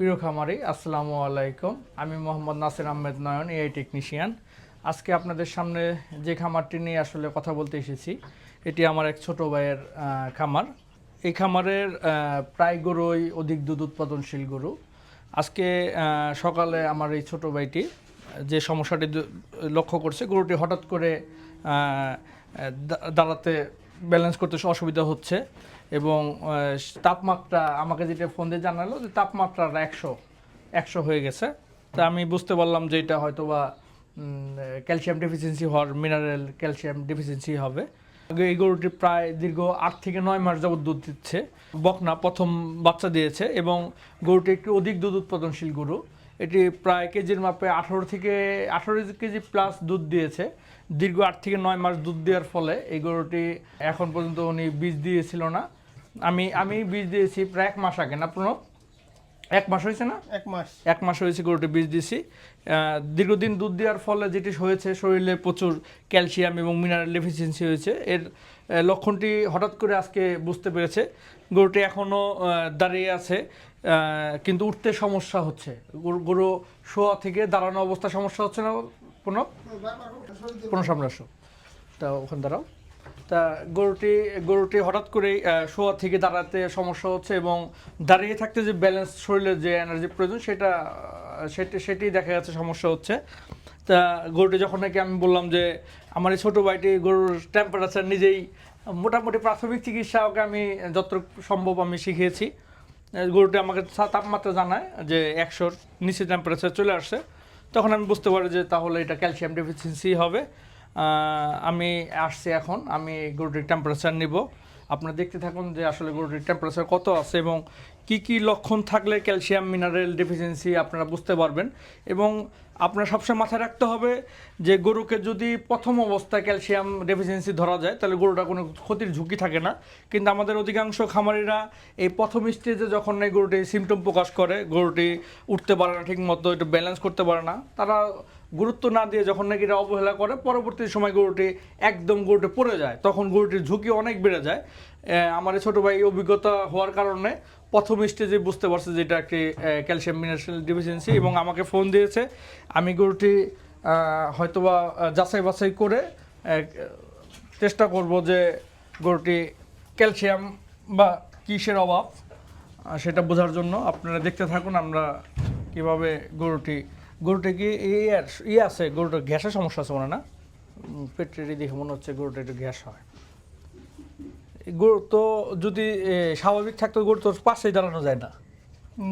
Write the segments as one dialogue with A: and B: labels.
A: প্রিয় খামারি আসসালামু আলাইকুম। আমি মোহাম্মদ নাসির আহমেদ নয়ন, এআই টেকনিশিয়ান। আজকে আপনাদের সামনে যে খামারটি নিয়ে আসলে কথা বলতে এসেছি, এটি আমার এক ছোট ভাইয়ের খামার। এই খামারের প্রায় গরুই অধিক দুধ উৎপাদনশীল গরু। আজকে সকালে আমার এই ছোট ভাইটি যে সমস্যাটি লক্ষ্য করছে, গরুটি হঠাৎ করে দাঁড়াতে ব্যালেন্স করতে অসুবিধা হচ্ছে এবং তাপমাত্রা আমাকে যেটা ফোন দিয়ে জানালো যে তাপমাত্রা 100 হয়ে গেছে। তা আমি বুঝতে পারলাম যে এটা হয়তো বা ক্যালসিয়াম ডেফিসিয়েন্সি হওয়ার, মিনারেল ক্যালসিয়াম ডেফিসিয়েন্সি হবে। এই গরুটি প্রায় দীর্ঘ 8 থেকে 9 মাস যাবত দুধ দিচ্ছে। বকনা প্রথম বাচ্চা দিয়েছে এবং গরুটি একটু অধিক দুধ উৎপাদনশীল গরু। এটি প্রায় কেজির মাপে 18 কেজি প্লাস দুধ দিয়েছে। দীর্ঘ 8 থেকে 9 মাস দুধ দেওয়ার ফলে এই গরুটি এখন পর্যন্ত উনি বীজ দিয়েছিল না। আমি বীজ দিয়েছি প্রায় 1 মাস আগে, না প্রণব? 1 মাস হয়েছে না? 1 মাস হয়েছে গরুটি বীজ দিয়েছি। দীর্ঘদিন দুধ দেওয়ার ফলে যেটি হয়েছে, শরীরে প্রচুর ক্যালসিয়াম এবং মিনারেল ডেফিসিয়েন্সি হয়েছে। এর লক্ষণটি হঠাৎ করে আজকে বুঝতে পেরেছে। গরুটি এখনও দাঁড়িয়ে আছে, কিন্তু উঠতে সমস্যা হচ্ছে। গরু শোয়া থেকে দাঁড়ানো অবস্থা সমস্যা হচ্ছে না প্রণব? সামনে আসো, তা ওখানে দাঁড়াও। তা গরুটি হঠাৎ করে শোয়া থেকে দাঁড়াতে সমস্যা হচ্ছে এবং দাঁড়িয়ে থাকতে যে ব্যালেন্স, শরীরের যে এনার্জি প্রয়োজন সেটি দেখা যাচ্ছে সমস্যা হচ্ছে। তা গরুটি যখন নাকি আমি বললাম যে আমার এই ছোটো ভাইটি গরুর টেম্পারেচার নিজেই মোটামুটি প্রাথমিক চিকিৎসা ওকে আমি যতটুকু সম্ভব আমি শিখিয়েছি। গরুটি আমাকে তাপমাত্রা জানায় যে 100-র নিচে টেম্পারেচার চলে আসছে। তখন আমি বুঝতে পারি যে তাহলে এটা ক্যালসিয়াম ডেফিসিয়েন্সি হবে। আমি আসছি, এখন আমি গরুটির টেম্পারেচার নিব। আপনারা দেখতে থাকুন যে আসলে গরুটির টেম্পারেচার কত আছে এবং কি লক্ষণ থাকলে ক্যালসিয়াম মিনারেল ডেফিসিয়েন্সি আপনারা বুঝতে পারবেন। এবং আপনার সবসময় মাথায় রাখতে হবে যে গরুকে যদি প্রথম অবস্থায় ক্যালসিয়াম ডেফিসিয়েন্সি ধরা যায় তাহলে গরুটা কোনো ক্ষতির ঝুঁকি থাকে না। কিন্তু আমাদের অধিকাংশ খামারিরা এই প্রথম স্টেজে যখন এই গরুটি সিমটম প্রকাশ করে, গরুটি উঠতে পারে না ঠিক মতো, একটু ব্যালেন্স করতে পারে না, তারা গুরুত্ব না দিয়ে যখন নাকি এটা অবহেলা করে, পরবর্তী সময় গরুটি পড়ে যায়, তখন গরুটির ঝুঁকি অনেক বেড়ে যায়। আমার ছোটো ভাই অভিজ্ঞতা হওয়ার কারণে প্রথম স্টেজে বুঝতে পারছে যে এটা একটি ক্যালসিয়াম মিনারেল ডেফিসিয়েন্সি এবং আমাকে ফোন দিয়েছে। আমি গরুটি হয়তোবা যাচাই বাছাই করে চেষ্টা করব যে গরুটি ক্যালসিয়াম বা কিসের অভাব সেটা বোঝার জন্য। আপনারা দেখতে থাকুন আমরা কীভাবে গরুটি কি আছে, গরুটার গ্যাসের সমস্যা আছে মনে না, পেট্রি দেখে মনে হচ্ছে গরুটা একটু গ্যাস হয়। গরু তো যদি স্বাভাবিক থাকতো গরু তো পাশেই দাঁড়ানো যায় না,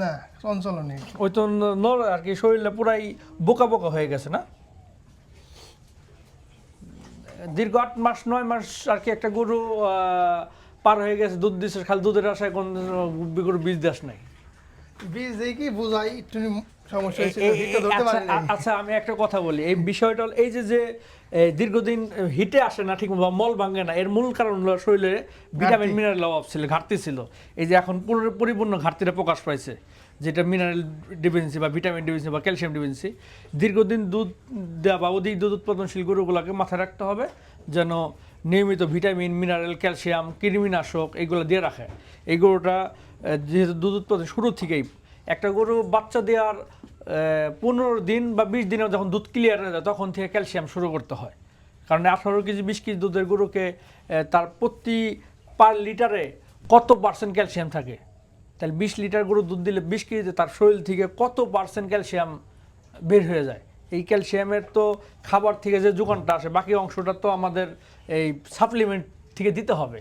B: না চঞ্চল নেই,
A: ওই তো নর আর কি, শরীরটা পুরাই বোকা হয়ে গেছে না। দীর্ঘ 8 মাস 9 মাস আর কি একটা গরু পার হয়ে গেছে, দুধ দিচ্ছে, খালি দুধের আশায় কোন গরু বীজ দাস নাই।
B: বীজ দিয়ে কি বোঝাই একটু সমস্যা
A: আচ্ছা, আমি একটা কথা বলি, এই বিষয়টা এই যে দীর্ঘদিন হিটে আসে না ঠিক মতো, মল ভাঙে না, এর মূল কারণ হলো শরীরে ভিটামিন মিনারেল অভাব ছিল, ঘাটতি ছিল। এই যে এখন পরিপূর্ণ ঘাটতিটা প্রকাশ পাইছে, যেটা মিনারেল ডেফিসিয়েন্সি বা ভিটামিন ডেফিসিয়েন্সি বা ক্যালসিয়াম ডেফিসিয়েন্সি। দীর্ঘদিন দুধ দেওয়া বা অধিক দুধ উৎপাদনশীল গরুগুলোকে মাথায় রাখতে হবে যেন নিয়মিত ভিটামিন, মিনারেল, ক্যালসিয়াম, কৃমিনাশক এগুলো দিয়ে রাখে। এই গরুটা যেহেতু দুধ উৎপাদন শুরু থেকেই, একটা গরু বাচ্চা দেওয়ার 15 দিন বা 20 দিনে যখন দুধ ক্লিয়ার হয়ে যায় তখন থেকে ক্যালসিয়াম শুরু করতে হয়। কারণ 18 কেজি 20 কেজি দুধের গরুকে তার প্রতি পার লিটারে কত পার্সেন্ট ক্যালসিয়াম থাকে, তাহলে 20 লিটার গরু দুধ দিলে 20 কেজিতে তার শরীর থেকে কত পার্সেন্ট ক্যালসিয়াম বের হয়ে যায়। এই ক্যালসিয়ামের তো খাবার থেকে যে যোগানটা আসে, বাকি অংশটা তো আমাদের এই সাপ্লিমেন্ট থেকে দিতে হবে।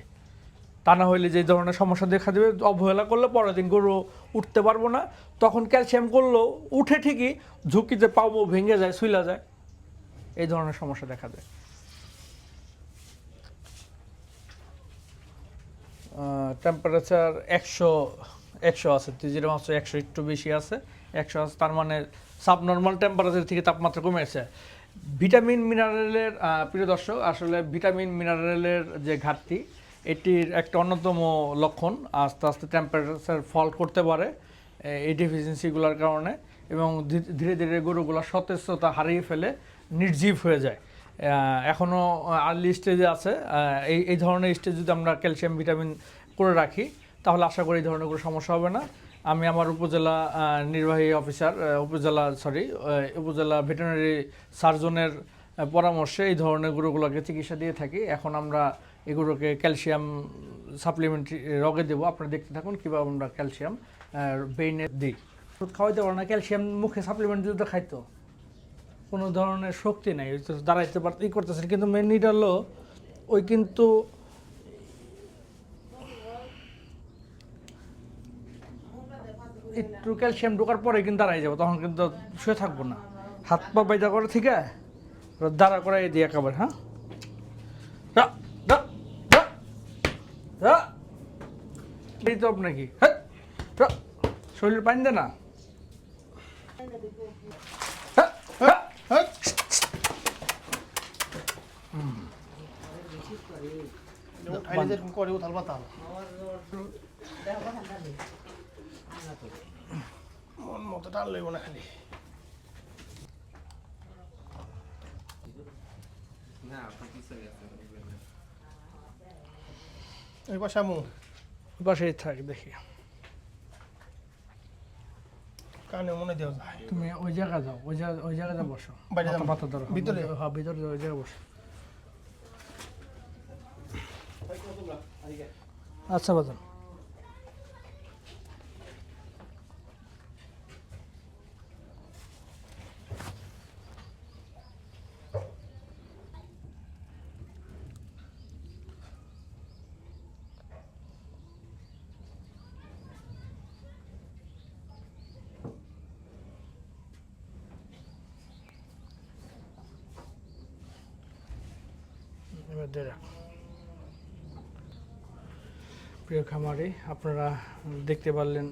A: তা না হইলে যে ধরনের সমস্যা দেখা দেবে, অবহেলা করলে পরের দিন গরু উঠতে পারবো না। তখন ক্যালসিয়াম করলেও উঠে ঠিকই, ঝুঁকিতে পাবো ভেঙে যায়, শুইলা যায়, এই ধরনের সমস্যা দেখা দেয়। টেম্পারেচার 100 আছে, তুই যেরকম আছে 100 একটু বেশি আছে, 100 আছে, তার মানে সাবনর্মাল টেম্পারেচার থেকে তাপমাত্রা কমে গেছে। ভিটামিন মিনারেলের প্রিয় দর্শক, আসলে ভিটামিন মিনারেলের যে ঘাটতি, এটির একটা অন্যতম লক্ষণ আস্তে আস্তে টেম্পারেচার ফল করতে পারে এই ডেফিসিয়েন্সিগুলোর কারণে, এবং ধীরে ধীরে গরুগুলো সতেজতা হারিয়ে ফেলে, নির্জীব হয়ে যায়। এখনও আর্লি স্টেজে আছে। এই ধরনের স্টেজ যদি আমরা ক্যালসিয়াম ভিটামিন করে রাখি তাহলে আশা করি এই ধরনের কোনো সমস্যা হবে না। আমি আমার উপজেলা নির্বাহী অফিসার উপজেলা ভেটেরিনারি সার্জনের পরামর্শে এই ধরনের গরুগুলোকে চিকিৎসা দিয়ে থাকি। এখন আমরা এগুলোকে ক্যালসিয়াম সাপ্লিমেন্টারি রগে দেবো। আপনারা দেখতে থাকুন কীভাবে আমরা ক্যালসিয়াম বেইনে দিই। ওষুধ খাওয়াইতে পারো না, ক্যালসিয়াম মুখে সাপ্লিমেন্ট দিতে খাইতো, কোনো ধরনের শক্তি নেই, ওই তো দাঁড়াইতে পারতে ই করতেছে। কিন্তু মেন নিড হলো ওই কিন্তু একটু ক্যালসিয়াম ঢোকার পরে কিন্তু দাঁড়াই যাবো, তখন কিন্তু শুয়ে থাকবো না, হাত পা বাইদা করে ঠিক আছে, দাঁড়া করাই দিই একেবারে। হ্যাঁ, এই তো আপনাকে শরীরের পানি দে না।
B: করে উথাল পাতাল মন মতো টান লইব না খালি। ওই পাশে আমু
A: বাসায় থাক, দেখি
B: কানে মনে দেওয়া যায়।
A: তুমি ওই জায়গা যাও, ওই জায়গায় বসো,
B: বাইরে যাবো?
A: মাথা ধরো
B: ভিতরে?
A: হ্যাঁ ভিতরে ওই জায়গায় বসো। আচ্ছা বাজান, এবার দিয়ে রাখ। প্রিয় খামারি, আপনারা দেখতে পারলেন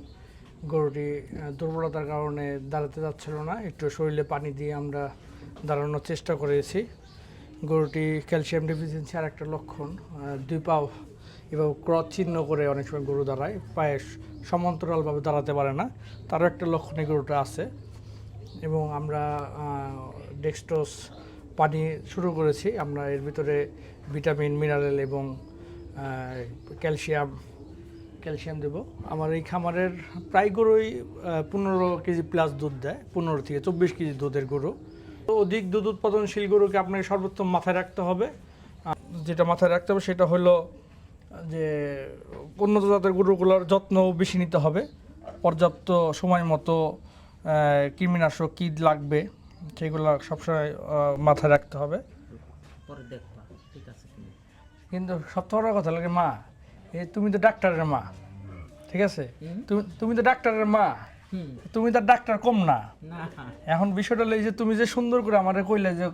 A: গরুটি দুর্বলতার কারণে দাঁড়াতে যাচ্ছিল না, একটু শরীরে পানি দিয়ে আমরা দাঁড়ানোর চেষ্টা করেছি। গরুটি ক্যালসিয়াম ডেফিসিয়েন্সি আর একটা লক্ষণ, দুই পাও এভাবে ক্রস চিহ্ন করে অনেক সময় গরু দাঁড়ায়, পায়ে সমান্তরালভাবে দাঁড়াতে পারে না, তারও একটা লক্ষণ এই গরুটা আছে। এবং আমরা ডেক্সট্রোজ পানি শুরু করেছি, আমরা এর ভিতরে ভিটামিন, মিনারেল এবং ক্যালসিয়াম দেব। আমার এই খামারের প্রায় গরুই 15 কেজি প্লাস দুধ দেয়, 15 থেকে 24 কেজি দুধের গরু। তো অধিক দুধ উৎপাদনশীল গরুকে আপনাকে সর্বোত্তম মাথায় রাখতে হবে। যেটা মাথায় রাখতে হবে সেটা হলো যে উন্নত জাতের গরুগুলোর যত্ন বেশি নিতে হবে, পর্যাপ্ত সময় মতো কৃমিনাশক কী লাগবে সেগুলো সবসময় মাথায় রাখতে হবে। কিন্তু সবথেকে বড় কথা লাগে মা, তুমি তো ডাক্তারের মা, ঠিক আছে, তুমি তো ডাক্তারের মা, তুমি তো ডাক্তার কম না। এখন বিষয়টা হলো যে তুমি যে সুন্দর করে আমার কইলে যে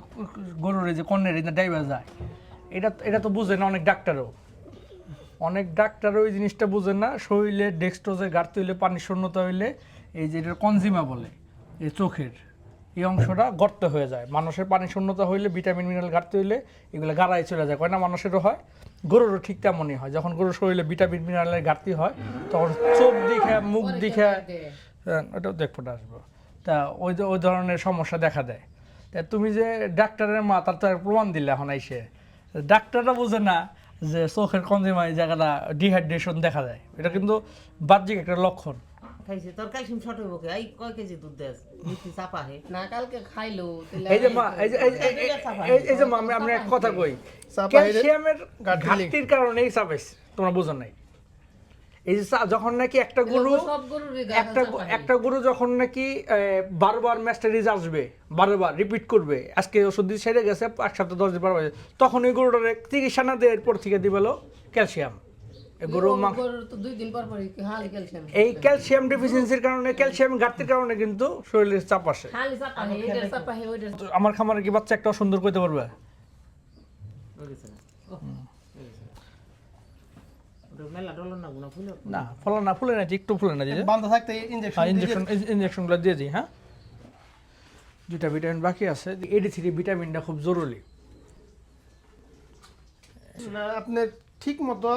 A: গরুর যে কর্নের ডাইবা যায়, এটা তো বুঝে না অনেক ডাক্তারও ওই জিনিসটা বুঝে না। শরীরে ডেক্সট্রোজের ঘাটতি হইলে, পানির শূন্যতা হইলে, এই যে এটা কনজিমা বলে, এই চোখের এই অংশটা গর্ত হয়ে যায়। মানুষের পানি শূন্যতা হইলে, ভিটামিন মিনারেল ঘাটতি হইলে এগুলো গাড়ায় চলে যায়, কয় না, মানুষেরও হয়, গরুরও ঠিক তেমনই হয়। যখন গরুর শরীরে ভিটামিন মিনারেলের ঘাটতি হয় তখন চোখ দিকে, মুখ দিকে, ওটাও দেখবো আসবো, তা ওই ধরনের সমস্যা দেখা দেয়। তা তুমি যে ডাক্তারের মা, তার তো প্রমাণ দিলে এখন আইসে, ডাক্তাররা বোঝে না যে চোখের কনজিমা এই জায়গাটা ডিহাইড্রেশন দেখা যায়, এটা কিন্তু বাহ্যিক একটা লক্ষণ।
C: খাইছে তোর ক্যালসিয়াম শর্ট হইব কি? এই কয় কেজি দুধ দেস মিষ্টি চাপা হে
D: না কালকে খাইলো
A: এই যে মা, এই যে মা, আমরা এক কথা কই, ক্যালসিয়ামের ঘাটতির কারণে এই চাপাইস, তোমরা বুঝো নাই। এই যে যখন নাকি একটা গরু যখন নাকি বারবার ম্যাস্টারিজ আসবে, বারবার রিপিট করবে, আজকে ওষুধ দিয়ে সেরে গেছে, 1 সপ্তাহ 10 দিন পর তখন ওই গরুটার চিকিৎসা না দিয়ে এরপর থেকে দিবে ক্যালসিয়াম। এই ক্যালসিয়াম ডেফিসিয়েন্সির কারণে, ক্যালসিয়াম ঘাটতির কারণে কিন্তু শরীরে চাপ আসে। আমার খামারে কি বাচ্চা একটা সুন্দর করতে পারবে? না ফুলে না, একটু ফুলে না,
B: বান্ধা থাকতে
A: ইনজেকশনগুলো দিয়ে দিই। হ্যাঁ, 2টা ভিটামিন বাকি আছে, AD3 ভিটামিনটা খুব জরুরি।
B: আপনার ঠিক মতো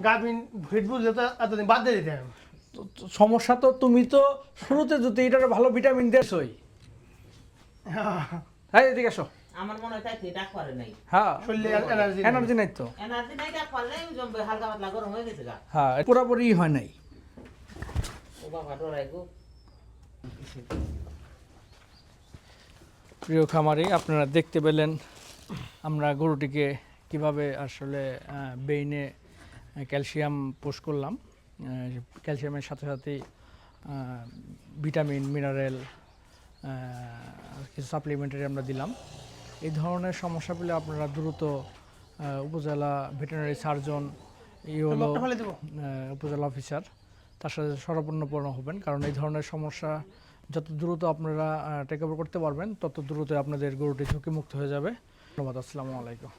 B: গাভিন ভেট বুঝলে তো এতদিন বাদ দিয়ে দিতেন।
A: সমস্যা তো তুমি তো শুরুতে যদি এটার ভালো ভিটামিন দেছই। হ্যাঁ, এদিকে আসো।
C: আমার মনে হয় তাই ডাক পারে নাই।
A: হ্যাঁ,
B: শরীরে
A: এনার্জি নাই তো,
C: এনার্জি নাই, ডাক পারে নাই, জম্বে হালকা পাতলা গরম হয়ে গেছে গা।
A: হ্যাঁ, পুরোপুরি হয় নাই।
C: ও বাবা ডরাই গো।
A: প্রিয় খামারি, আপনারা দেখতে পেলেন আমরা গরুটিকে কিভাবে আসলে বেইনে ক্যালসিয়াম পুশ করলাম। ক্যালসিয়ামের সাথে সাথে ভিটামিন, মিনারেল, কিছু সাপ্লিমেন্টারি আমরা দিলাম। এই ধরনের সমস্যা পেলে আপনারা দ্রুত উপজেলা ভেটেরিনারি সার্জন হলো
B: লকটা ফেলে দেবো।
A: উপজেলা অফিসার, তার সাথে শরণাপন্ন হবেন, কারণ এই ধরনের সমস্যা যত দ্রুত আপনারা টেক ওভার করতে পারবেন তত দ্রুত আপনাদের গরুটি ঝুঁকিমুক্ত হয়ে যাবে। ধন্যবাদ। আসসালামু আলাইকুম।